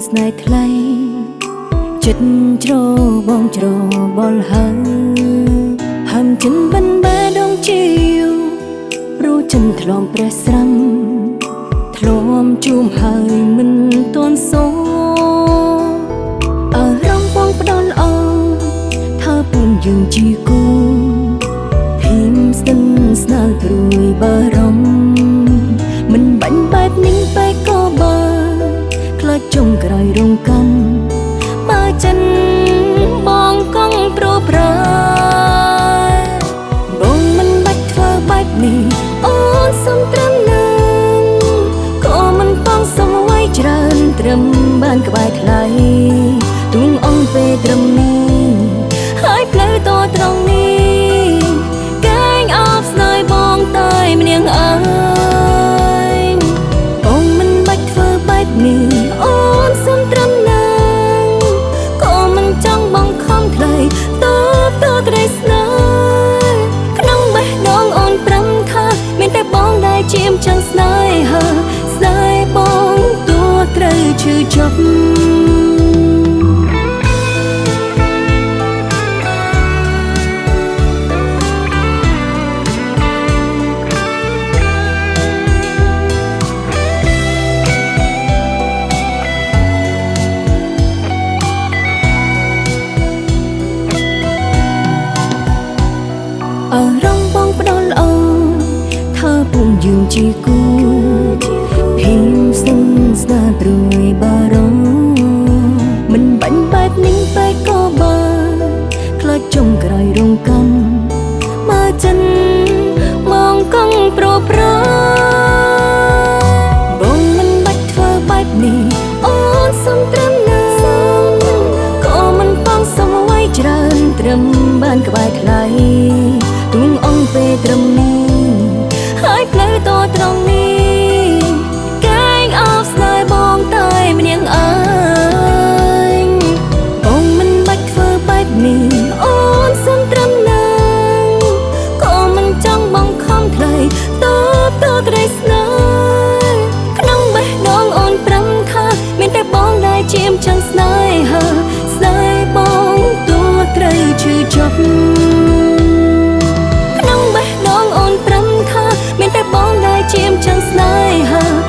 ស្នេហ៍ថ្លៃចិត្តច្របងច្របល់ហើមចិនបិណ្ឌបែដងជាវព្រោះចិនធ្លំព្រះស្រំធ្លំជួមហើយមិនទាន់សូអរំបងផ្ដន់អងថាពុំយើងជាគូភីមស្ទិនស្នាលព្រួយបារម្ភមិនបាញ់បែបនេះបែកក៏បើខ្លាចចុងក្រោយរងកម្មបើចិនបងកង់ប្រប្រែបងមិនបាច់ធ្វើបែបនេះអូនសុំត្រឹមនឹងក៏មិនต้องសុំអ្វីច្រើនត្រឹមបានក្បែរថ្លៃទួងអង្គពេលត្រឹមនេះហើយផ្លូវតត្រង់នេះកែងអបស្នេហ៍បងតែម្នាងអើយបងមិនបាច់ធ្វើបែបនេះអូនសុំត្រឹមនឹងក៏មិនចង់បងខំថ្លៃតបក្តីស្នេហ៍ក្នុងបេះដូងអូនប្រំខាមានតែបងដែលជាមចឹងស្នេហាស្នេហ៍បងតួត្រូវឈឺចប់អរំបងផ្ដល់អងថាពុំយើងជាគូភីមស្ទិនស្នាលព្រួយបារម្ភមិនបាញ់បែបនេះបែកក៏បើខ្លាចចុងក្រោយរងកម្មបើចិនមកកង់ប្រប្រែបងមិនបាច់ធ្វើបែបនេះអូនសុំត្រឹមនឹងក៏មិនต้องសុំអ្វីច្រើនត្រឹមបានក្បែរថ្លៃទួងអង្គពេលត្រឹមនេះហើយផ្លូវតត្រង់នេះកែងអបស្នេហ៍បងតែម្នាងអើយបងមិនបាច់ធ្វើបែបនេះអូនសុំត្រឹមនឹងក៏មិនចង់បងខំថ្លៃតបក្តីស្នេហ៍ក្នុងបេះដូងអូនប្រំខាមានតែបងដែលជាមចឹងស្នេហាស្នេហ៍បងតួត្រូវឈឺចប់មានតែបងដែលជាមចឹងស្នេហា